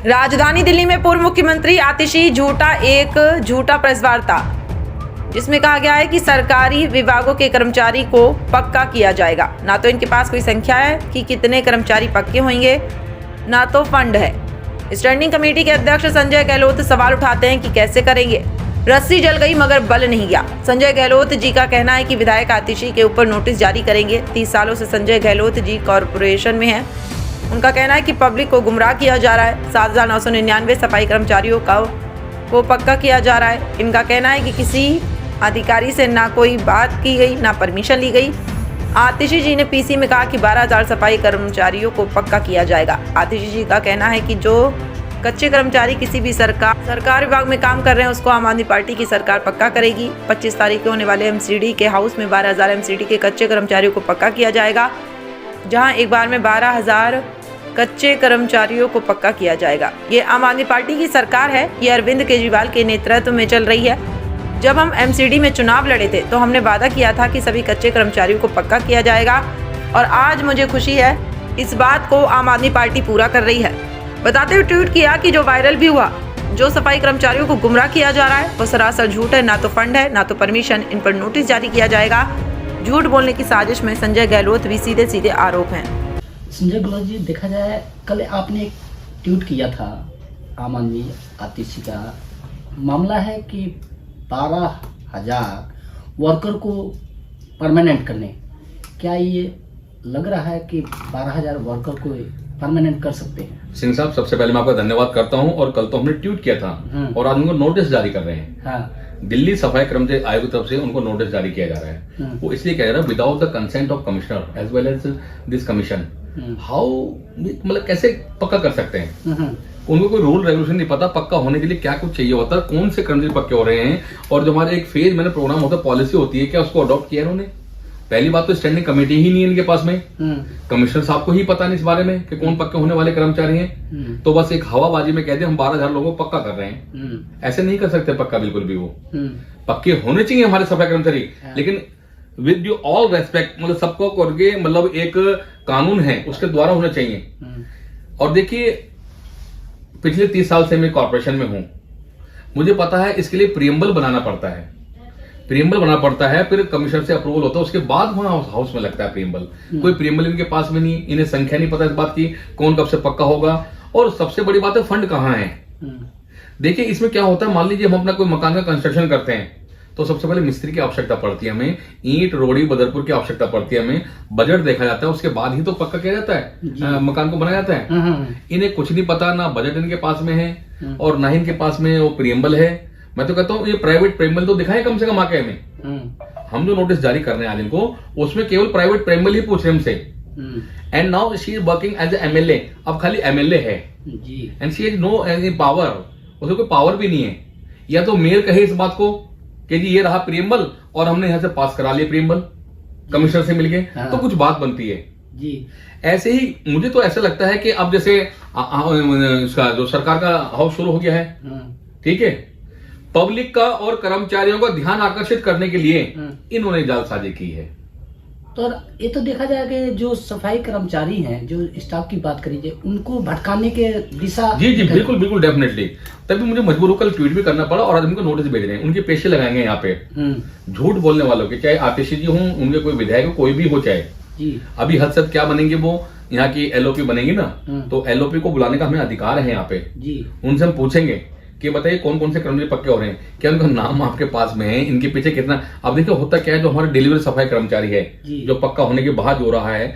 राजधानी दिल्ली में पूर्व मुख्यमंत्री आतिशी एक झूठा प्रेस वार्ता, जिसमें कहा गया है कि सरकारी विभागों के कर्मचारी को पक्का किया जाएगा। ना तो इनके पास कोई संख्या है कि कितने कर्मचारी पक्के होंगे, ना तो फंड है। स्टैंडिंग कमेटी के अध्यक्ष संजय गहलोत सवाल उठाते हैं कि कैसे करेंगे। रस्सी जल गई मगर बल नहीं गया। संजय गहलोत जी का कहना है कि विधायक आतिशी के ऊपर नोटिस जारी करेंगे। 30 सालों से संजय गहलोत जी कॉरपोरेशन में हैं। उनका कहना है कि पब्लिक को गुमराह किया जा रहा है। 7,999 सफाई कर्मचारियों को पक्का किया जा रहा है। इनका कहना है कि किसी अधिकारी से ना कोई बात की गई, ना परमिशन ली गई। आतिशी जी ने पीसी में कहा कि 12,000 सफाई कर्मचारियों को पक्का किया जाएगा। आतिशी जी का कहना है कि जो कच्चे कर्मचारी किसी भी सरकार विभाग में काम कर रहे हैं, उसको आम आदमी पार्टी की सरकार पक्का करेगी। 25 तारीख को होने वाले एमसीडी के हाउस में 12,000 एमसीडी के कच्चे कर्मचारियों को पक्का किया जाएगा, जहां एक बार में 12,000 कच्चे कर्मचारियों को पक्का किया जाएगा। ये आम आदमी पार्टी की सरकार है। ये अरविंद केजरीवाल के नेतृत्व में चल रही है। जब हम एमसीडी में चुनाव लड़े थे तो हमने वादा किया था कि सभी कच्चे कर्मचारियों को पक्का किया जाएगा, और आज मुझे खुशी है इस बात को आम आदमी पार्टी पूरा कर रही है। बताते हुए ट्वीट किया कि जो वायरल भी हुआ, जो सफाई कर्मचारियों को गुमराह किया जा रहा है वो सरासर झूठ है। ना तो फंड है, ना तो परमिशन। इन पर नोटिस जारी किया जाएगा। झूठ बोलने की साजिश में संजय गहलोत भी सीधे सीधे आरोप हैं। संजय गहलोत जी, देखा जाए कल आपने एक ट्वीट किया था आम आदमी आतिशी का। मामला है कि 12,000 वर्कर को परमानेंट करने, क्या ये लग रहा है कि 12,000 वर्कर को परमानेंट कर सकते हैं? सिंह साहब, सबसे पहले मैं आपका धन्यवाद करता हूं। और कल तो हमने ट्वीट किया था और आज उनको नोटिस जारी कर रहे हैं। हाँ। दिल्ली सफाई कर्मचारी आयोग की तरफ से उनको नोटिस जारी किया जा रहा है। वो इसलिए कह रहा है without the consent of commissioner as well as this commission. How, मतलब कैसे पक्का कर सकते हैं? उनको कोई रूल रेगुलेशन नहीं पता पक्का होने के लिए क्या कुछ चाहिए होता है, कौन से कर्मचारी पक्के हो रहे हैं, और जो हमारे एक फेज मैंने प्रोग्राम होता है, पॉलिसी होती है, क्या उसको अडॉप्ट किया उन्होंने? पहली बात तो स्टैंडिंग कमेटी ही नहीं है इनके पास में। कमिश्नर साहब को ही पता नहीं इस बारे में कि कौन पक्के होने वाले कर्मचारी हैं। तो बस एक हवाबाजी में कहते हैं हम 12,000 लोगों को पक्का कर रहे हैं। ऐसे नहीं कर सकते पक्का, बिल्कुल भी। वो पक्के होने चाहिए हमारे सफाई कर्मचारी, लेकिन विद ड्यू ऑल रेस्पेक्ट, मतलब सबको करके, मतलब एक कानून है उसके द्वारा होना चाहिए। और देखिए, पिछले 30 साल से मैं कॉर्पोरेशन में हूं, मुझे पता है इसके लिए प्रीएम्बल बनाना पड़ता है। फिर कमिश्नर से अप्रूवल होता है, उसके बाद वहां हाउस में लगता है प्रीएम्बल। कोई प्रीएम्बल इनके पास में नहीं, इन्हें संख्या नहीं पता इस बात की कौन कब से पक्का होगा। और सबसे बड़ी बात है फंड कहाँ है। देखिए, इसमें क्या होता है, मान लीजिए हम अपना कोई मकान का कंस्ट्रक्शन करते हैं तो सबसे पहले मिस्त्री की आवश्यकता पड़ती है, हमें ईंट रोड़ी बदरपुर की आवश्यकता पड़ती है, हमें बजट देखा जाता है, उसके बाद ही तो पक्का किया जाता है, मकान को बनाया जाता है। इन्हें कुछ नहीं पता, ना बजट इनके पास में है और ना ही इनके पास में वो प्रीएम्बल है। मैं तो कहता हूँ ये प्राइवेट प्रीएम्बल तो दिखाएं कम से कम आके हमें। हम जो नोटिस जारी कर रहे हैं आज इनको, उसमें केवल प्राइवेट प्रीएम्बल ही पूछ रहे हमसे। And now she is working as a MLA. अब खाली एमएलए है and she has no any power. उसे कोई पावर भी नहीं है। या तो मेयर कहे इस बात को कि जी ये रहा प्रीएम्बल और हमने यहां से पास करा लिया प्रीएम्बल कमिश्नर से मिलके, तो कुछ बात बनती है जी। ऐसे ही मुझे तो ऐसा लगता है कि अब जैसे इसका जो सरकार का हाउस शुरू हो गया है, ठीक है, पब्लिक का और कर्मचारियों का ध्यान आकर्षित करने के लिए इन्होंने जालसाजी की है। तो ये तो देखा जाए कि जो सफाई कर्मचारी हैं, जो स्टाफ की बात करी जाए, उनको भटकाने के दिशा। जी बिल्कुल बिल्कुल, डेफिनेटली। तभी मुझे मजबूर होकर ट्वीट भी करना पड़ा और आज उनको नोटिस भेज रहे हैं। उनके पेशे लगाएंगे यहाँ पे झूठ बोलने वालों के, चाहे आतिशी जी हों, उनके कोई विधायक कोई भी हो, चाहे जी। अभी हद से क्या बनेंगे वो, यहाँ की एलओपी बनेगी ना, तो एलओपी को बुलाने का हमें अधिकार है यहाँ पे जी। उनसे हम पूछेंगे कि बताइए कौन कौन से कर्मचारी पक्के हो रहे हैं, क्या उनका नाम आपके पास में है, इनके पीछे कितना। अब देखिए होता क्या है, जो हमारे डिलीवरी सफाई कर्मचारी है जो पक्का होने के बाद हो रहा है,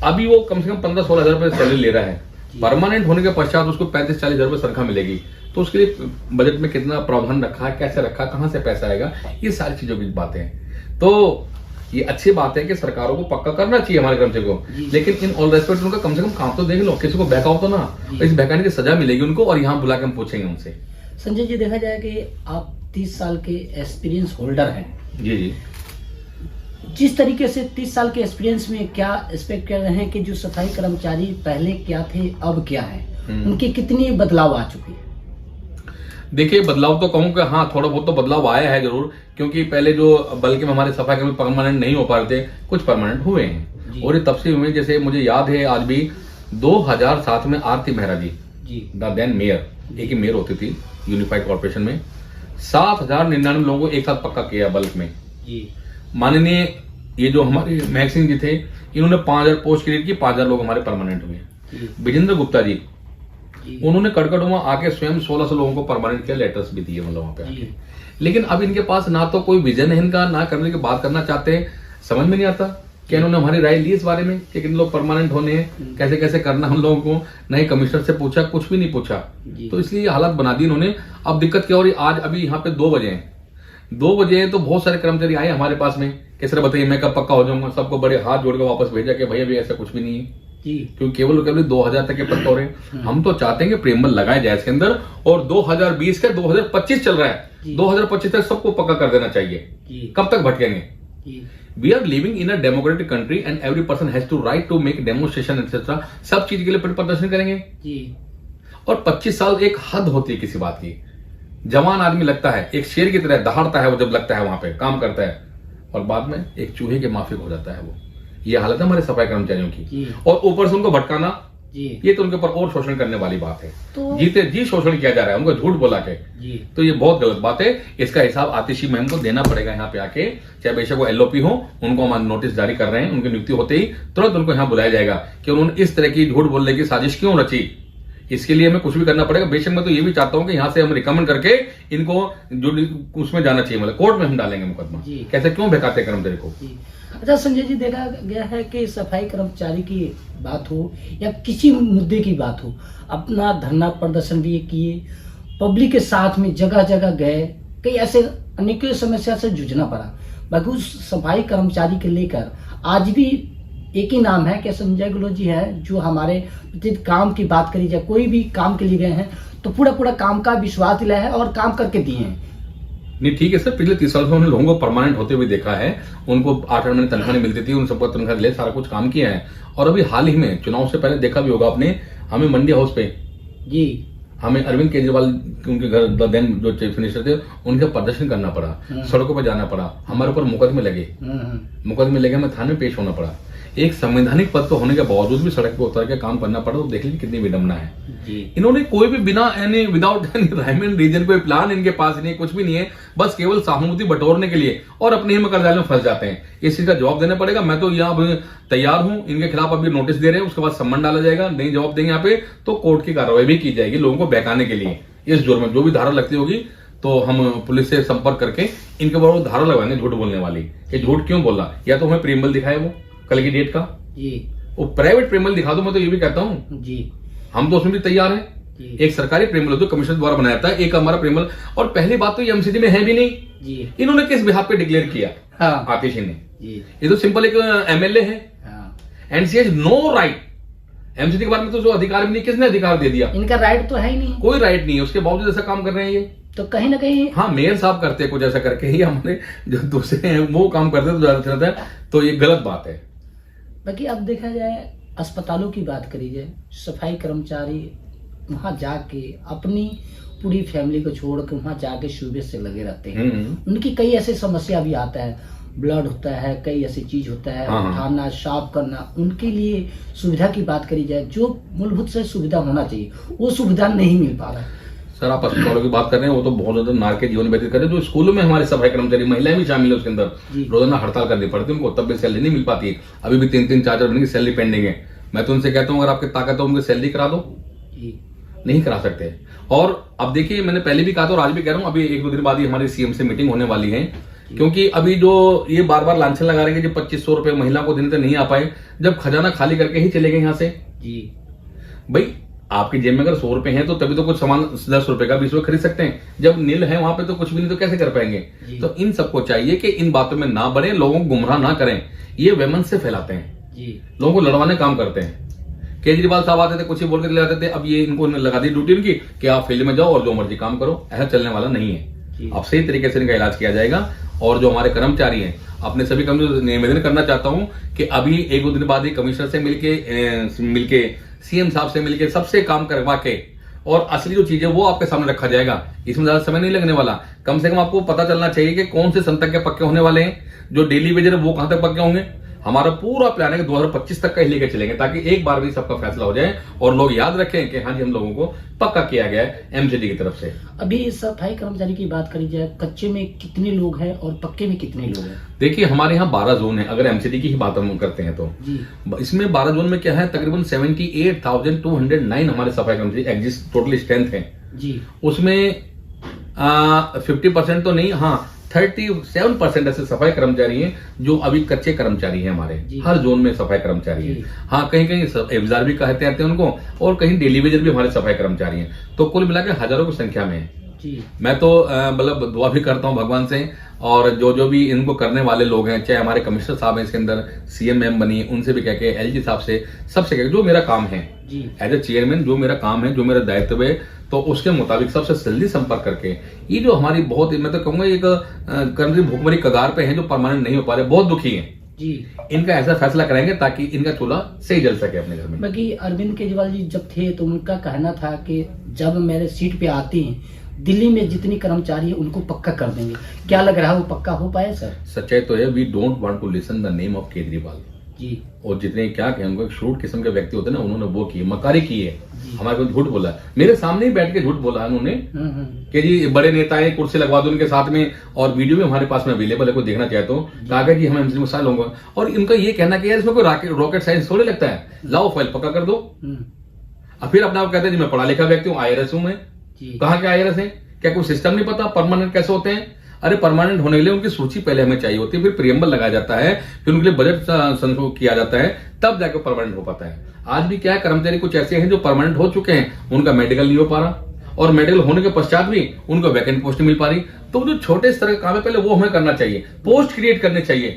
अभी वो कम से कम 15-16 हजार रुपए सैलरी ले रहा है। परमानेंट होने के पश्चात उसको 35-40 हजार रुपए तनख्वाह मिलेगी। तो उसके लिए बजट में कितना प्रावधान रखा है, कैसे रखा, कहां से पैसा आएगा, ये सारी चीजों की बातें हैं। तो ये अच्छी बात है कि सरकारों को पक्का करना चाहिए हमारे कर्मचारी को, लेकिन इन ऑल रेस्पेक्ट उनका कम से कम काम तो देख लो, किसी को बहकाओ तो ना। इस बहकाने की सजा मिलेगी उनको और यहाँ बुला के हम पूछेंगे उनसे। संजय जी, देखा जाए कि आप 30 साल के एक्सपीरियंस होल्डर हैं। जी। जिस तरीके से 30 साल के एक्सपीरियंस में क्या एक्सपेक्ट कर रहे हैं कि जो सफाई कर्मचारी पहले क्या थे अब क्या है, उनके कितनी बदलाव आ चुके हैं? देखिए, बदलाव तो कहूँ कि हाँ, थोड़ा बहुत तो बदलाव आया है जरूर, क्योंकि पहले जो बल्कि में हमारे सफाई कर्मी परमानेंट नहीं हो पा रहे थे, कुछ परमानेंट हुए हैं और ये तब से हुए। जैसे मुझे याद है आज भी 2007 में आरती मेहरा जी जी द देन मेयर, एक ही मेयर होती थी यूनिफाइड कॉर्पोरेशन में, 7,099 लोगों को एक साथ पक्का किया बल्क में। जी माननीय ये जो हमारे महक सिंह जी थे, इन्होंने 5,000 पोस्ट क्रिएट की, 5,000 लोग हमारे परमानेंट हुए। विजेंद्र गुप्ता जी, उन्होंने कड़कड़ुमा आके स्वयं 1600 लोगों को परमानेंट किया, लेटर्स भी दिए मतलब वहां पे आके। लेकिन अब इनके पास ना तो कोई विजन है इनका, ना करने की बात करना चाहते हैं, समझ में नहीं आता कि इन्होंने हमारी राय ली इस बारे में कि किन लोग परमानेंट होने हैं, कैसे कैसे करना हम लोगों को, नहीं कमिश्नर से पूछा, कुछ भी नहीं पूछा। तो इसलिए ये हालत बना दी इन्होंने। अब दिक्कत क्या हो रही, आज अभी यहाँ पे 2 बजे हैं, 2 बजे हैं तो बहुत सारे कर्मचारी आए हमारे पास में, कैसे बताइए मैं कब पक्का हो जाऊंगा, सबको बड़े हाथ जोड़ के वापस भेजा कि भैया भी ऐसा कुछ भी नहीं है, क्योंकि केवल 2000 तक के पक्का हो रहे हैं। हम तो चाहते हैं कि प्रेमबल लगाए जाए इसके अंदर, और 2020 का 2025 चल रहा है, 2025 तक सबको पक्का कर देना चाहिए। कब तक भटकेंगे? We are living in a democratic country and every person has to right to make demonstration etcetera, सब चीज के लिए प्रदर्शन करेंगे। और 25 साल एक हद होती है किसी बात की। जवान आदमी लगता है, एक शेर की तरह दहाड़ता है वो, जब लगता है वहां पे काम करता है, और बाद में एक चूहे के माफिक हो जाता है वो। ये हालत है हमारे सफाई कर्मचारियों की, और ऊपर से उनको भटकाना, ये तो उनके ऊपर और शोषण करने वाली बात है। तो जीते जी शोषण किया जा रहा है उनको झूठ बोला के, तो ये बहुत गलत बात है। इसका हिसाब आतिशी मैम को देना पड़ेगा यहाँ पे आके, चाहे बेशक वो एलओपी हो, उनको हम नोटिस जारी कर रहे हैं, उनकी नियुक्ति होते ही तुरंत उनको यहाँ बुलाया जाएगा कि उन्होंने इस तरह की झूठ बोलने की साजिश क्यों रची। इसके लिए हमें कुछ भी करना पड़ेगा। बेशक मैं तो ये भी चाहता हूं कि यहाँ से हम रिकमेंड करके इनको जो उसमें जाना चाहिए, मतलब कोर्ट में हम डालेंगे मुकदमा, कैसे क्यों बेकाते कर्मचारी को। अच्छा संजय जी, देखा गया है कि सफाई कर्मचारी की बात हो या किसी मुद्दे की बात हो, अपना धरना प्रदर्शन भी किए, पब्लिक के साथ में जगह जगह गए, कई ऐसे अनेकों समस्या से जूझना पड़ा। बाकी उस सफाई कर्मचारी के लेकर आज भी एक ही नाम है कि संजय गहलोत जी है, जो हमारे काम की बात करी जाए, कोई भी काम के लिए गए हैं तो पूरा काम का विश्वास दिलाया है और काम करके दिए हैं। नहीं ठीक है सर, पिछले 30 साल से उन्होंने लोगों को परमानेंट होते हुए देखा है, उनको 8 महीने तनख्वाह नहीं मिलती थी, उन सबको तनख्वाह ले सारा कुछ काम किया है। और अभी हाल ही में चुनाव से पहले देखा भी होगा आपने, हमें मंडी हाउस पे हमें अरविंद केजरीवाल उनके घर द देन जो चीफ मिनिस्टर थे, उनका प्रदर्शन करना पड़ा, सड़कों पर जाना पड़ा, हमारे ऊपर मुकदमे लगे, हमें थाने में पेश होना पड़ा। एक संवैधानिक पद पर होने के बावजूद भी सड़क पे उतर के काम करना पड़ा, तो देख लीजिए कितनी विडंबना है। इन्होंने कोई भी बिना यानी without any rhyme and reason कोई प्लान इनके पास नहीं है, कुछ भी नहीं है, बस केवल सहानुभूति बटोरने के लिए और अपने ही मकरजाल में फंस जाते हैं। इस चीज का जवाब देना पड़ेगा। मैं तो यहाँ तैयार हूं, इनके खिलाफ अभी नोटिस दे रहे हैं, उसके बाद सम्मन डाला जाएगा, नहीं जवाब देंगे यहाँ पे तो कोर्ट की कार्रवाई भी की जाएगी लोगों को बहकाने के लिए। इस जुर्म में जो भी धारा लगती होगी तो हम पुलिस से संपर्क करके इनके ऊपर वो धारा लगवाएंगे झूठ बोलने वाली, कि झूठ क्यों बोला, या तो हमें प्रेमबल दिखाए वो कल की डेट का, वो प्राइवेट प्रेमबल दिखा दो, मैं तो ये भी कहता हूँ हम तो उसमें भी तैयार हैं। एक सरकारी प्रेमबल हो जो कमिश्नर द्वारा बनाया था, एक हमारा प्रेमबल, और पहली बात तो ये एमसीडी में है भी नहीं, इन्होंने किस बिहाफ पे डिक्लेयर किया? आतिशी ने, ये तो सिंपल एक एमएलए है, and she has no right. MCD के बारे में तो जो अधिकार भी नहीं, किसने अधिकार दे दिया? इनका राइट तो है ही नहीं, कोई राइट नहीं है, उसके बावजूद ऐसा काम कर रहे हैं ये। तो कहीं ना कहीं हाँ मेयर साहब करते हैं कुछ ऐसा करके ही, हमारे जो दूसरे हैं वो काम करते तो ज्यादा रहता है, तो ये गलत बात है। बाकी अब देखा जाए अस्पतालों की बात करी जाए, सफाई कर्मचारी वहां जाके अपनी पूरी फैमिली को छोड़ के वहां जाके सुबह से लगे रहते हैं। उनकी कई ऐसे समस्या भी आता है, ब्लड होता है, कई ऐसी चीज होता है, उठाना साफ करना, उनके लिए सुविधा की बात करी जाए, जो मूलभूत से सुविधा होना चाहिए वो सुविधा नहीं मिल पा रहा है। सर आप अस्पतालों की बात कर रहे हैं, वो तो बहुत ज्यादा नार के जीवन व्यतीत कर रहे हैं। जो स्कूलों में हमारे सफाई कर्मचारी महिलाएं भी शामिल है उसके अंदर, रोजाना हड़ताल करनी पड़ती है उनको, तब भी सैलरी नहीं मिल पाती है। अभी भी 3-3, 4-4 महीने की सैलरी पेंडिंग है। मैं तो उनसे कहता हूँ अगर आपकी ताकत हो उनकी सैलरी करा दो, नहीं करा सकते। और अब देखिए मैंने पहले भी कहा था और आज भी कह रहा हूँ, अभी 1-2 दिन बाद ही हमारी सीएम से मीटिंग होने वाली है, क्योंकि अभी जो ये बार बार लांछन लगा रहे हैं कि 2500 रुपए महिला को दिन तक नहीं आ पाए, जब खजाना खाली करके ही चले गए यहाँ से। भाई आपकी जेब में अगर 100 रुपए हैं तो तभी तो कुछ सामान 10 रुपए का 20 रुपए खरीद सकते हैं, जब नील है वहां पे तो कुछ भी नहीं, तो कैसे कर पाएंगे? तो इन सबको चाहिए कि इन बातों में ना बढ़े, लोगों को गुमराह ना करें। ये वेमन से फैलाते हैं, लोगों को लड़वाने काम करते हैं। केजरीवाल साहब आते थे, कुछ ही बोल के ले जाते थे, अब ये इनको लगा दी ड्यूटी इनकी कि आप फील्ड में जाओ और जो मर्जी काम करो। ऐसा चलने वाला नहीं है। अब सही तरीके से इनका इलाज किया जाएगा। और जो हमारे कर्मचारी हैं, अपने सभी कर्मचारियों से निवेदन करना चाहता हूं कि अभी 1-2 दिन बाद ही कमिश्नर से मिलके सीएम साहब से मिलके सबसे काम करवा के और असली जो चीज है वो आपके सामने रखा जाएगा। इसमें ज्यादा समय नहीं लगने वाला। कम से कम आपको पता चलना चाहिए कि कौन से संतक के पक्के होने वाले हैं, जो डेली वेजर है वो कहां तक पक्के होंगे। हमारा पूरा प्लान है कि 2025 तक का ही लेकर चलेंगे, ताकि एक बार भी सबका फैसला हो जाए और लोग याद रखें कि हाँ जी हम लोगों को पक्का किया गया है एमसीडी की तरफ से। अभी सफाई कर्मचारी की बात करी जाए, कच्चे में कितने लोग हैं और पक्के में कितने लोग हैं? देखिए हमारे यहाँ 12 जोन है, अगर एमसीडी की ही बात हम करते हैं तो जी। इसमें 12 जोन में क्या है, तकरीबन 78,209 हमारे सफाई कर्मचारी एग्जिस्ट टोटल स्ट्रेंथ है जी। उसमें 50% तो नहीं, हाँ 37% ऐसे सफाई कर्मचारी हैं जो अभी कच्चे कर्मचारी हैं हमारे। हर जोन में सफाई कर्मचारी हैं। हाँ कहीं कहीं एब्जार भी कहते हैं उनको, और कहीं डेली वेजर भी हमारे सफाई कर्मचारी हैं। तो कुल मिलाकर हजारों की संख्या में है जी। मैं तो मतलब दुआ भी करता हूं भगवान से, और जो भी इनको करने वाले लोग हैं, चाहे हमारे कमिश्नर साहब हैं इसके अंदर, सीएम मैम बनी, उनसे भी कह के, एलजी साहब से, सबसे कह के जो मेरा काम है एज ए चेयरमैन, जो मेरा काम है, जो मेरा दायित्व है, तो उसके मुताबिक सबसे जल्दी संपर्क करके, ये जो हमारी बहुत, मैं तो कहूंगा एक कर्मचारी भूखमरी कगार पे हैं जो परमानेंट नहीं हो पा रहे, बहुत दुखी हैं जी, इनका ऐसा फैसला कराएंगे ताकि इनका चूल्हा सही जल सके अपने घर में। बाकी अरविंद केजरीवाल जी जब थे तो उनका कहना था कि जब मेरे सीट पे आते हैं, दिल्ली में जितनी कर्मचारी है उनको पक्का कर देंगे। क्या लग रहा है वो पक्का हो पाए सर? सच्चाई तो है, we don't want to listen the name of Kejriwal ji. और जितने क्या कहें, उनको एक श्रूड किस्म के व्यक्ति होते हैं ना, उन्होंने वो की मकारी की है, हमारे को झूठ बोला, मेरे सामने ही बैठ के झूठ बोला उन्होंने कि जी बड़े नेता है, कुर्सी लगवा दो उनके साथ में, और वीडियो भी हमारे पास में अवेलेबल है, कोई देखना चाहे तो, कहा जी हम एमसीडी में शामिल होंगे। और इनका ये कहना कि यार इसमें कोई रॉकेट साइंस थोड़े लगता है, लाओ फाइल पक्का कर दो। अब फिर अपने आप कहते हैं जी मैं पढ़ा लिखा व्यक्ति हूँ, IRS हूँ मैं। कहाँ के IRS है? क्या कोई सिस्टम नहीं पता परमानेंट कैसे होते हैं? अरे परमानेंट होने के लिए उनकी सूची पहले हमें चाहिए होती है, फिर प्रियम्बल लगाया जाता है, फिर उनके लिए बजट संशोधन किया जाता है, तब जाकर परमानेंट हो पाता है। आज भी क्या है, कर्मचारी कुछ ऐसे हैं जो परमानेंट हो चुके हैं, उनका मेडिकल नहीं हो पा रहा, और मेडिकल होने के पश्चात भी उनको वैकेंट पोस्ट नहीं मिल पा रही। तो जो छोटे स्तर का काम है पहले वो हमें करना चाहिए, पोस्ट क्रिएट करने चाहिए,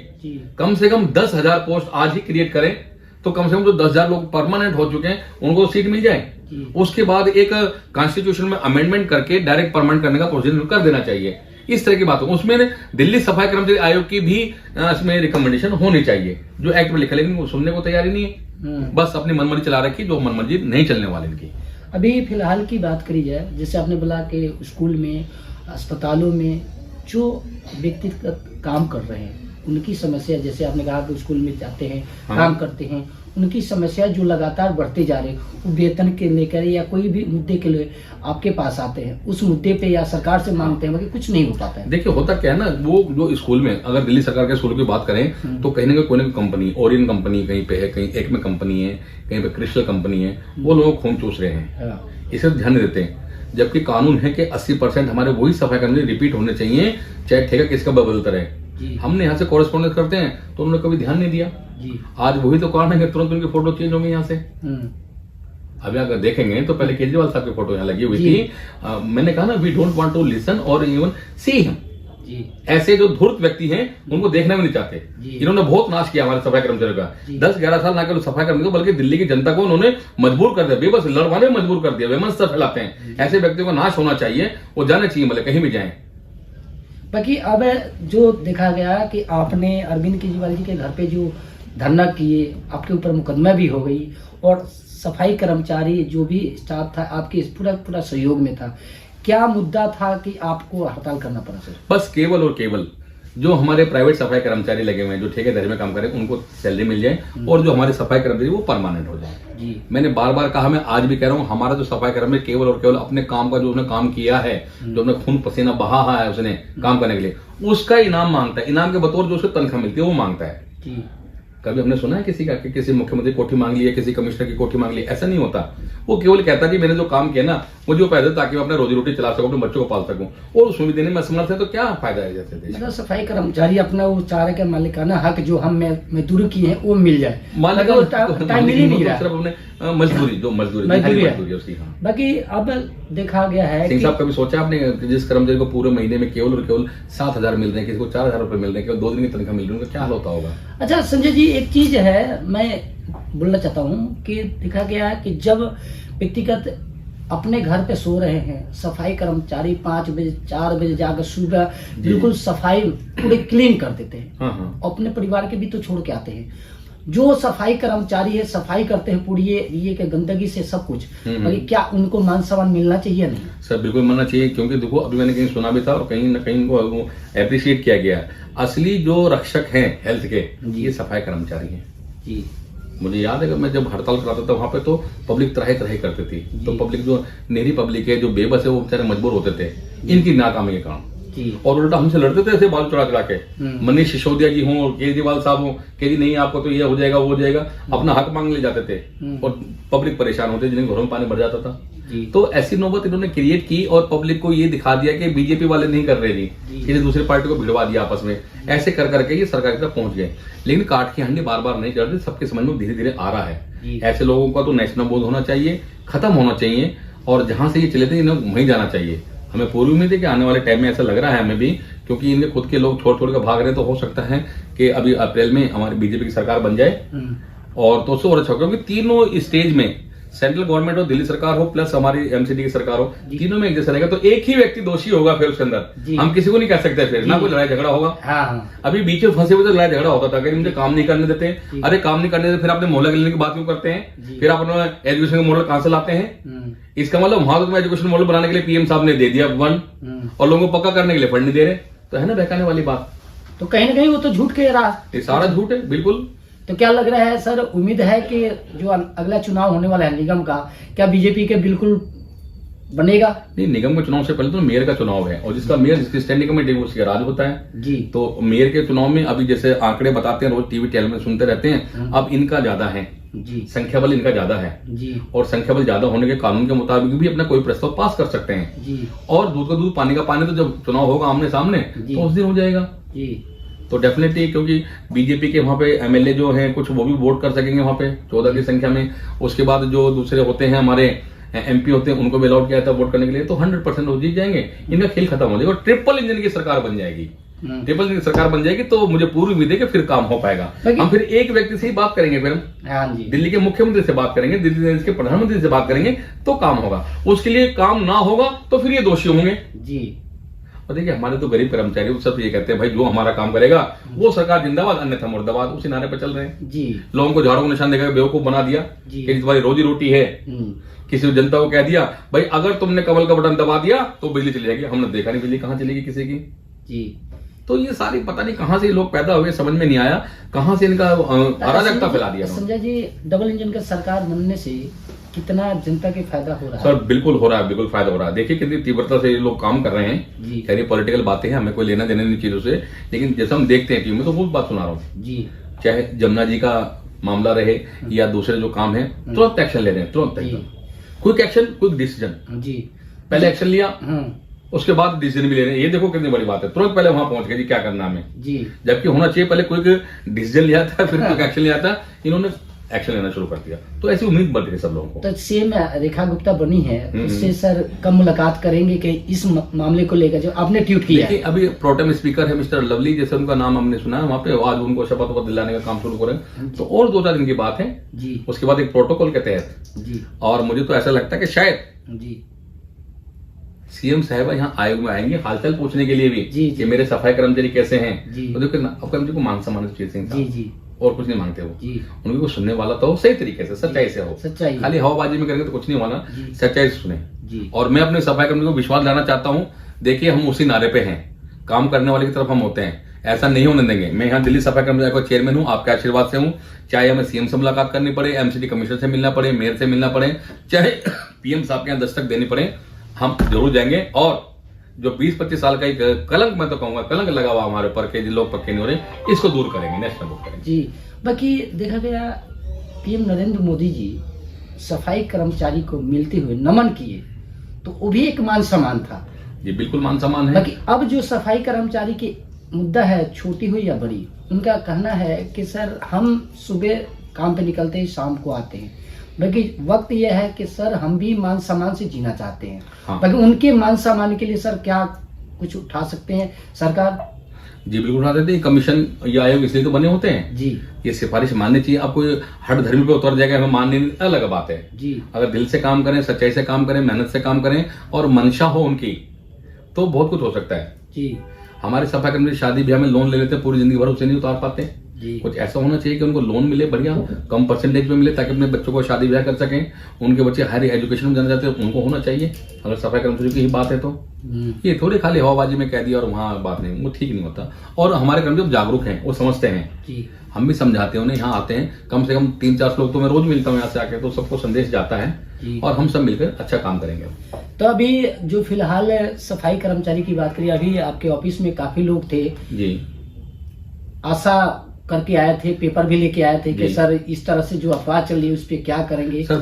कम से कम 10,000 पोस्ट आज ही क्रिएट करें, तो कम से कम जो 10,000 लोग परमानेंट हो चुके हैं उनको सीट मिल जाए। उसके बाद एक कॉन्स्टिट्यूशन में अमेंडमेंट करके डायरेक्ट परमानेंट करने का प्रोसीजर कर देना चाहिए। इस तरह की बात हो, उसमें दिल्ली सफाई कर्मचारी आयोग की भी इसमें रिकमेंडेशन होनी चाहिए, जो एक्ट में लिखा, लेकिन वो सुनने को तैयारी नहीं है, बस अपनी मनमर्जी चला रखी, जो मनमर्जी नहीं चलने वाली इनकी। अभी फिलहाल की बात करी जाए, जैसे आपने बोला कि स्कूल में, अस्पतालों में जो व्यक्तिगत काम कर रहे हैं उनकी समस्या, जैसे आपने कहा कि स्कूल में जाते हैं, काम करते हैं, उनकी समस्या जो लगातार बढ़ते जा रहे हैं, वो वेतन के लेकर या कोई भी मुद्दे के लिए आपके पास आते हैं, उस मुद्दे पे या सरकार से मांगते हैं, बाकी कुछ नहीं हो पाता है। देखिए होता क्या है ना, वो जो स्कूल में, अगर दिल्ली सरकार के स्कूल की बात करें तो कहीं ना कहीं कोई ना कोई कंपनी, ओरियन कंपनी कहीं पे है, कहीं एक में कंपनी है, कहीं पे क्रिस्टल कंपनी है, वो लोगों को खून चूस रहे हैं, इसे ध्यान नहीं देते हैं। जबकि कानून है कि 80% हमारे वही सफाई कर्मचारी रिपीट होने चाहिए, चाहे ठेका किसका बदलता रहे। हमने यहाँ से कॉरेस्पॉन्डेंस करते हैं तो उन्होंने कभी ध्यान नहीं दिया। आज वही तो कारण है कि तुरंत उनकी फोटो चेंज होंगी यहाँ से। अभी अगर देखेंगे तो पहले केजरीवाल साहब की फोटो यहाँ लगी हुई थी। मैंने कहा ना, we don't want to listen और इवन सी हिम। ऐसे जो धूर्त व्यक्ति हैं उनको देखना भी नहीं चाहते। इन्होंने बहुत नाश किया हमारे सफाई कर्मचारियों का। 10-11 साल ना केवल सफाई कर्मचारियों को, बल्कि दिल्ली की जनता को उन्होंने मजबूर कर दिया, बेबस लड़वाने में मजबूर कर दिया, बेमनस्तर फैलाते हैं। ऐसे व्यक्तियों का नाश होना चाहिए, वो जाने चाहिए, मतलब कहीं भी जाए। बाकी अब जो देखा गया कि आपने अरविंद केजरीवाल जी के घर पे जो धरना किए, आपके ऊपर मुकदमा भी हो गई, और सफाई कर्मचारी जो भी स्टाफ था आपके पूरा सहयोग में था। क्या मुद्दा था कि आपको हड़ताल करना पड़ा सर? बस केवल और केवल जो हमारे प्राइवेट सफाई कर्मचारी लगे हुए हैं, जो ठेकेदारी में काम करें, उनको सैलरी मिल जाए, और जो हमारे सफाई कर्मचारी वो परमानेंट हो जाए। मैंने बार बार कहा, मैं आज भी कह रहा हूँ, हमारा जो सफाई कर्मचारी केवल और केवल अपने काम का, जो उसने काम किया है, जो अपने खून पसीना बहा है उसने काम करने के लिए, उसका इनाम मांगता है। इनाम के बतौर जो उसको तनख्वाह मिलती है वो मांगता है। कभी हमने सुना है किसी का कि किसी मुख्यमंत्री कोठी मांग ली है, किसी कमिश्नर की कोठी मांग ली? ऐसा नहीं होता। वो केवल कहता है कि मैंने जो काम किया ना, मुझे वो पैसे ताकि मैं अपना रोजी रोटी चला सकूं, अपने बच्चों को पाल सकूं, और उसमें भी देने में असमर्थ है, तो क्या फायदा है? जैसे मतलब सफाई कर्मचारी अपना वो चाह रहे कि मालिकाना हक जो हम मजदूरी की है वो मिल जाए, टाइम मिल ही नहीं रहा, सिर्फ अपने मजदूरी है उसकी। बाकी अब देखा गया है, सिंह साहब कभी सोचा आपने, जिस कर्मचारी को पूरे महीने में केवल और केवल 7,000 मिल रहे हैं, किसी को 4,000 रुपए मिल रहे हैं, केवल 2 दिन की तनख्वाह मिल रही है, उनका क्या हाल होता होगा? अच्छा संजय जी, एक चीज है मैं बोलना चाहता हूँ कि देखा गया है कि जब व्यक्तिगत अपने घर पे सो रहे हैं, सफाई कर्मचारी 5 बजे 4 बजे जाकर सुबह बिल्कुल सफाई पूरे क्लीन कर देते हैं, अपने परिवार के भी तो छोड़ के आते हैं। जो सफाई कर्मचारी है, सफाई करते हैं पूरी ये के गंदगी से सब कुछ, बाकी क्या उनको मान सम्मान मिलना चाहिए? नहीं सर, बिल्कुल मिलना चाहिए, क्योंकि देखो अभी मैंने कहीं सुना भी था और कहीं ना कहीं इनको अप्रिशिएट किया गया है। असली जो रक्षक हैं हेल्थ के, ये सफाई कर्मचारी हैं जी। मुझे याद है कि मैं जब हड़ताल कराता था वहां पे तो पब्लिक त्राही त्राही करती थी, तो पब्लिक जो नेरी पब्लिक है, जो बेबस है, वो बेचारे मजबूर होते थे इनकी नाकामी के कारण, और उल्टा हमसे लड़ते थे ऐसे बाल चढ़ा चढ़ा के। मनीष सिसोदिया जी हों और केजरीवाल साहब हों कि जी नहीं आपको तो ये हो जाएगा वो हो जाएगा, अपना हक मांगने ले जाते थे और पब्लिक परेशान होते, जिन्हें घरों में पानी भर जाता था। तो ऐसी नौबत इन्होंने क्रिएट की और पब्लिक को ये दिखा दिया कि बीजेपी वाले नहीं कर रहे जी, किसी दूसरी पार्टी को भिड़वा दिया आपस में, ऐसे कर करके ये सरकार तक पहुंच गए। लेकिन काट की हंडी बार बार नहीं चढ़ रही, सबके समझ में धीरे धीरे आ रहा है। ऐसे लोगों का तो नेशनल बोध होना चाहिए, खत्म होना चाहिए, और जहां से ये चले थे इन्हें वहीं जाना चाहिए। हमें पूरी उम्मीद है कि आने वाले टाइम में ऐसा लग रहा है हमें भी, क्योंकि इनके खुद के लोग छोड़ छोड़ कर भाग रहे हैं, तो हो सकता है कि अभी अप्रैल में हमारी बीजेपी की सरकार बन जाए, और तो उससे और अच्छा, क्योंकि तीनों स्टेज में सेंट्रल गवर्नमेंट हो, दिल्ली सरकार हो, प्लस हमारी एमसीडी की सरकार हो, तीनों में एक जैसा रहेगा, तो एक ही व्यक्ति दोषी होगा फिर उसके अंदर, हम किसी को नहीं कह सकते, फिर ना कोई लड़ाई झगड़ा होगा। अभी बीच में फंसे हुए तो लड़ाई झगड़ा होता था कि मुझे काम नहीं करने देते, अरे काम नहीं करने देते, फिर आपने मोहल्ला क्लिनिक की बात क्यों करते हैं, फिर आप एजुकेशन का मॉडल कहां से लाते हैं? इसका मतलब वहां तो एजुकेशन मॉडल बनाने के लिए पीएम साहब ने दे दिया फंड, और लोगों को पक्का करने के लिए फंड नहीं दे रहे, तो है ना बहकाने वाली बात। तो कहीं ना कहीं वो तो झूठ कह रहा, ये सारा झूठ है बिल्कुल। तो क्या लग रहा है सर, उम्मीद है कि जो अगला चुनाव होने वाला है निगम का, क्या बीजेपी के बिल्कुल बनेगा? नहीं, निगम के चुनाव से पहले तो मेयर का चुनाव है, और जिसका मेयर, जिसकी स्टैंडिंग कमेटी वो उसका राज होता है जी। तो मेयर के चुनाव में अभी जैसे आंकड़े बताते हैं, रोज टीवी चैनल में सुनते रहते हैं, अब इनका ज्यादा है जी, संख्या बल इनका ज्यादा है जी, और संख्या बल ज्यादा होने के कानून के मुताबिक भी अपना कोई प्रस्ताव पास कर सकते हैं जी। और दूध का दूध पानी का पानी, तो जब चुनाव होगा आमने सामने तो उस दिन हो जाएगा जी। तो डेफिनेटली, क्योंकि बीजेपी के वहां पे एमएलए जो हैं कुछ वो भी वोट कर सकेंगे वहां पे 14 की संख्या में। उसके बाद जो दूसरे होते हैं हमारे एमपी होते हैं, उनको भी अलाउड किया था वोट करने के लिए, तो 100% वो जीत जाएंगे, इनका खेल खत्म हो जाएगा और ट्रिपल इंजन की सरकार बन जाएगी। ट्रिपल इंजन की सरकार बन जाएगी तो मुझे पूरी उम्मीद है कि फिर काम हो पाएगा। हम फिर एक व्यक्ति से ही बात करेंगे, फिर हम दिल्ली के मुख्यमंत्री से बात करेंगे, दिल्ली के प्रधानमंत्री से बात करेंगे, तो काम होगा। उसके लिए काम ना होगा तो फिर ये दोषी होंगे जी। और देखिए, हमारे तो गरीब कर्मचारी सब ये कहते हैं, भाई जो हमारा काम करेगा वो सरकार जिंदाबाद, अन्यथा मुर्दाबाद, उसी नारे पर चल रहे हैं जी। लोगों को झाड़ू को निशान देकर बेवकूफ बना दिया कि तुम्हारी रोजी रोटी है। किसी जनता को कह दिया, भाई अगर तुमने कमल का बटन दबा दिया तो बिजली चली जाएगी। हमने देखा नहीं बिजली कहां चलेगी किसी की जी। तो ये सारी पता नहीं कहां से लोग पैदा हुए, समझ में नहीं आया, कहां से इनका अराजकता फैला दिया। संजय जी, डबल इंजन का सरकार बनने से कितना जनता के फायदा हो रहा है? सर बिल्कुल हो रहा है, बिल्कुल फायदा हो रहा है। देखिए कितनी तीव्रता से ये लोग काम कर रहे हैं। खैर ये पॉलिटिकल बातें हैं, हमें कोई लेना देना नहीं चीजों से, लेकिन जैसे हम देखते हैं टीवी में, तो वो बात सुना रहा हूँ जी। चाहे जमुना जी का मामला रहे या दूसरे जो काम है, तुरंत एक्शन ले रहे हैं, तुरंत एकदम क्विक एक्शन, क्विक डिसीजन जी। पहले एक्शन लिया, उसके बाद डिसीजन भी ले रहे हैं। ये देखो कितनी बड़ी बात है, तुरंत पहले वहां पहुंच गए जी, क्या करना हमें जी। जबकि होना चाहिए पहले क्विक डिसीजन लिया था, फिर क्विक एक्शन लिया था, इन्होंने एक्शन लेना शुरू कर दिया। तो ऐसी उम्मीद बढ़ रही है सब लोगों को। तो सेम रेखा गुप्ता बनी है, उससे सर कब मुलाकात करेंगे कि इस मामले को लेकर जो आपने ट्वीट किया है? अभी प्रोटेम स्पीकर है मिस्टर लवली, जैसे उनका नाम हमने सुना है, वहां पे आज उनको शपथ वपथ दिलाने का काम शुरू करें, तो और 2-4 दिन की बात है जी। उसके बाद एक प्रोटोकॉल के तहत जी। और मुझे तो ऐसा लगता है कि शायद जी सीएम साहब यहाँ आयोग में आएंगे हालचाल पूछने के लिए भी जी, कि मेरे सफाई कर्मचारी कैसे हैं। तो देखो कर्मचारी को मान सम्मान चाहिए और कुछ नहीं मांगते वो जी। उनको सुनने वाला तो सही तरीके से, सच्चाई से हो, सच्चाई। खाली हवाबाजी में करेंगे तो कुछ नहीं होना, सच्चाई से सुने जी। और मैं अपने सफाई कर्मचारियों को विश्वास दिलाना चाहता हूँ, देखिए हम उसी नारे पे हैं, काम करने वाले की तरफ हम होते हैं, ऐसा नहीं होने देंगे। मैं यहाँ दिल्ली सफाई कर्मचारी का चेयरमैन हूँ, आपके आशीर्वाद से हूँ। चाहे हमें सीएम से मुलाकात करनी पड़े, एमसीडी कमिश्नर से मिलना पड़े, मेयर से मिलना पड़े, चाहे पीएम साहब के यहाँ दस्तक देनी पड़े, हम जरूर जाएंगे। और जो 20-25 साल का एक कलंक, मैं तो कहूंगा कलंक लगा हुआ हमारे ऊपर के लोग पक्के नहीं हो रहे, इसको दूर करेंगे, नेशनल बुक करेंगे जी। बाकी देखा गया पीएम नरेंद्र मोदी जी सफाई कर्मचारी को मिलते हुए नमन किए, तो वो भी एक मान सम्मान था जी। बिल्कुल मान सम्मान है। बाकी अब जो सफाई कर्मचारी की मुद्दा है, छोटी हो या बड़ी, उनका कहना है कि सर हम सुबह काम पे निकलते हैं, शाम को आते हैं, बाकी वक्त यह है कि सर हम भी मान सम्मान से जीना चाहते हैं। बाकी उनके मान सम्मान के लिए सर क्या कुछ उठा सकते हैं सरकार? जी बिल्कुल उठा देते हैं। कमीशन या आयोग इसलिए तो बने होते हैं जी, ये सिफारिश माननी चाहिए। आपको हर धर्म पे उतर जाएगा, हमें मानने अलग बात है जी। अगर दिल से काम करें, सच्चाई से काम करें, मेहनत से काम करें और मंशा हो उनकी, तो बहुत कुछ हो सकता है जी। हमारे सफाई कर्मचारी शादी ब्याह में लोन ले लेते हैं, पूरी जिंदगी भर उसे नहीं उतार पाते जी। कुछ ऐसा होना चाहिए कि उनको लोन मिले बढ़िया, कम परसेंटेज में मिले, ताकि अपने बच्चों को शादी ब्याह कर सकें। उनके बच्चे हायर एजुकेशन में जाना चाहते हैं, उनको होना चाहिए। अगर सफाई कर्मचारियों की ही बात है तो ये थोड़ी खाली हवाबाजी में कह दिया और वहाँ बात नहीं, वो ठीक नहीं होता। और हमारे कर्मचारी जागरूक हैं, वो समझते हैं जी। हम भी समझाते हैं उन्हें, यहाँ आते हैं कम से कम 3-4 लोग तो मैं रोज मिलता हूँ यहाँ से आके, तो सबको संदेश जाता है और हम सब मिलकर अच्छा काम करेंगे। तो अभी जो फिलहाल सफाई कर्मचारी की बात करिए, अभी आपके ऑफिस में काफी लोग थे जी, आशा करके आए थे, पेपर भी लेके आए थे कि जी। सर इस तरह से जो अफवाह चल रही है उस पर क्या करेंगे? सर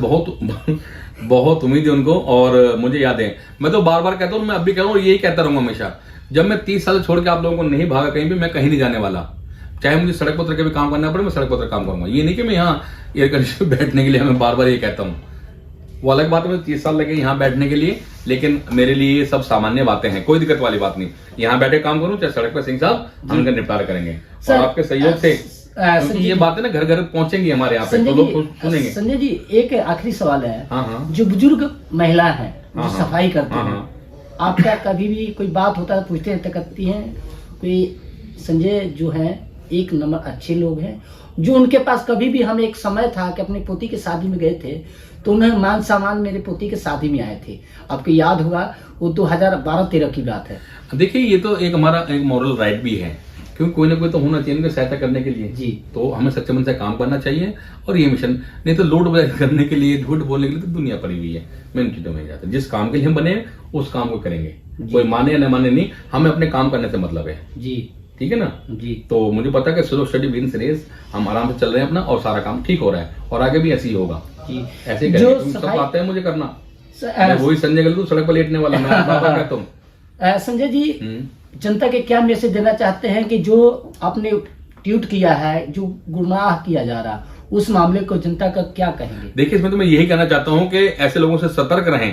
बहुत उम्मीद है उनको, और मुझे याद है, मैं तो बार बार कहता हूँ, मैं अब भी कह रहा हूँ, यही कहता रहूंगा हमेशा। जब मैं 30 साल छोड़ के आप लोगों को नहीं भागा कहीं भी, मैं कहीं नहीं जाने वाला। चाहे मुझे सड़क पत्र के भी काम करना पड़े, मैं सड़क पत्र काम करूंगा। ये नहीं कि मैं यहाँ एयर कंडीशन में बैठने के लिए, मैं बार बार ये कहता हूँ। वो अलग बात है, मुझे 30 साल लगे यहाँ बैठने के लिए, लेकिन मेरे लिए ये सब सामान्य बातें हैं, कोई दिक्कत वाली बात नहीं। यहाँ बैठे काम करूँ, चाहे सड़क पर, सिंह साहब हम इनका निपटारा करेंगे। और आपके सहयोग से ये बातें ना घर घर पहुंचेंगी हमारे यहाँ पे, तो लोग सुनेंगे। संजय जी, एक आखिरी सवाल है। हाँ। जो बुजुर्ग महिला है जो हाँ। सफाई करती हाँ। हैं, आपका कभी भी कोई बात होता है पूछते हैं, करती हैं कोई? संजय जो है एक नंबर अच्छे लोग हैं, जो उनके पास कभी भी, हम एक समय था कि अपनी पोती की शादी में गए थे तो उन्हें मान सम्मान मेरे पोती के शादी में आए थे। आपको याद होगा, वो 2012-13 की बात है। देखिए, ये तो एक हमारा एक मॉरल राइट भी है, क्योंकि कोई ना कोई तो होना चाहिए उनकी सहायता करने के लिए जी। तो हमें सच्चे मन से काम करना चाहिए। और ये मिशन नहीं तो लूट बजाय करने के लिए, झूठ बोलने के लिए तो दुनिया पड़ी हुई है। मैं इन चीजों में नहीं जाता। जिस काम के लिए हम बने हैं उस काम को करेंगे, कोई माने या न माने नहीं, हमें अपने काम करने से मतलब है जी। ठीक है ना जी। तो मुझे पता है कि स्लो स्टडी विंस रेस, हम आराम से चल रहे हैं अपना, और सारा काम ठीक हो रहा है, और आगे भी ऐसे ही होगा जी। ऐसे ही करेंगे। तुम सब आते हैं मुझे करना, वही संजय गलू सड़क पर लेटने वाला मैं बाबा कहता हूँ। संजय जी, जनता के क्या मैसेज देना चाहते हैं कि जो आपने ट्वीट किया है, जो गुनाह किया जा रहा, उस मामले को जनता का क्या कहेंगे? देखिए, इसमें तो मैं यही कहना चाहता हूं कि ऐसे लोगों से सतर्क रहें,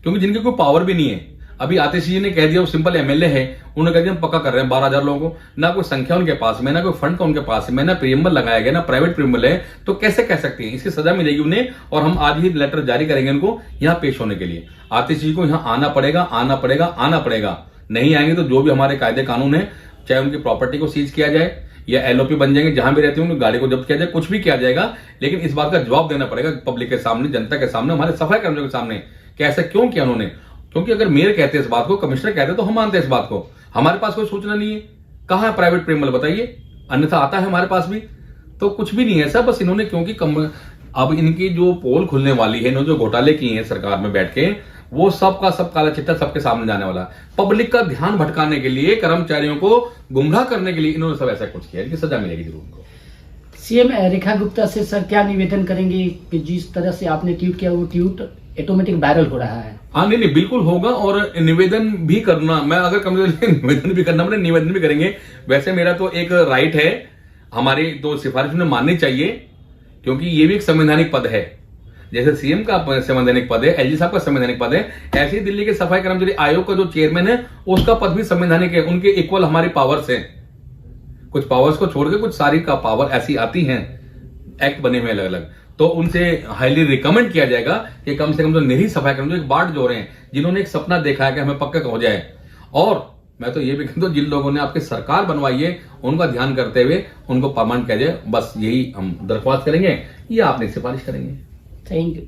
क्योंकि जिनकी कोई पावर भी नहीं है। अभी आतिश जी ने कह दिया, वो सिंपल एमएलए है, उन्होंने कह दिया हम पक्का कर रहे हैं 12,000 लोगों को। ना कोई संख्या उनके पास में, ना कोई फंड का उनके पास में, ना प्रीएम्बल लगाया गया, ना प्राइवेट प्रीएम्बल है, तो कैसे कह सकते हैं? इसकी सजा मिलेगी उन्हें, और हम आज ही लेटर जारी करेंगे उनको यहाँ पेश होने के लिए। आतिश जी को यहाँ आना पड़ेगा, आना पड़ेगा, आना पड़ेगा। नहीं आएंगे तो जो भी हमारे कायदे कानून है, चाहे उनकी प्रॉपर्टी को सीज किया जाए या एलओपी बन जाएंगे, जहां भी रहती है उनकी गाड़ी को जब्त किया जाए, कुछ भी किया जाएगा, लेकिन इस बात का जवाब देना पड़ेगा पब्लिक के सामने, जनता के सामने, हमारे सफाई कर्मचारियों के सामने कि ऐसा क्यों किया उन्होंने। क्योंकि अगर मेयर कहते हैं इस बात को, कमिश्नर कहते हैं, तो हम मानते हैं इस बात को। हमारे पास कोई सूचना नहीं है, कहां है प्राइवेट प्रीएम्बल बताइए, अन्यथा आता है हमारे पास भी, तो कुछ भी नहीं है ऐसा। बस इन्होंने, क्योंकि अब इनकी जो पोल खुलने वाली है, इन्होंने जो घोटाले किए हैं सरकार में बैठ के, वो सब का सब काला चिट्ठा सबके सामने जाने वाला। पब्लिक का ध्यान भटकाने के लिए, कर्मचारियों को गुमराह करने के लिए इन्होंने सब ऐसा कुछ किया, इनकी सजा मिलेगी जरूर उनको। सीएम रेखा गुप्ता से सर क्या निवेदन करेंगे कि जिस तरह से आपने ट्वीट किया, वो ट्वीट ऑटोमेटिक वायरल हो रहा है? हाँ, नहीं बिल्कुल होगा, और निवेदन भी करना, मैं अगर कमजोर निवेदन भी करना पड़े, निवेदन भी करेंगे। वैसे मेरा तो एक राइट है, हमारी तो सिफारिश उन्हें माननी चाहिए, क्योंकि ये भी एक संवैधानिक पद है। जैसे सीएम का संवैधानिक पद है, एलजी साहब का संवैधानिक पद है, ऐसे ही दिल्ली के सफाई कर्मचारी आयोग का जो चेयरमैन है, उसका पद भी संवैधानिक है। उनके इक्वल हमारी पावर्स हैं। कुछ पावर्स को छोड़ के कुछ सारी का पावर ऐसी आती हैं, एक्ट बने हुए अलग अलग, तो उनसे हाईली रिकमेंड किया जाएगा कि कम से कम जो निरी सफाई कर्मचारी बाट जो रहे हैं, जिन्होंने एक सपना देखा है कि हमें पक्का हो जाए, और मैं तो ये भी कहता हूं जिन लोगों ने आपकी सरकार बनवाई है उनका ध्यान करते हुए उनको परमानेंट किया जाए। बस यही हम दरख्वास्त करेंगे, ये आपने सिफारिश करेंगे। Thank you.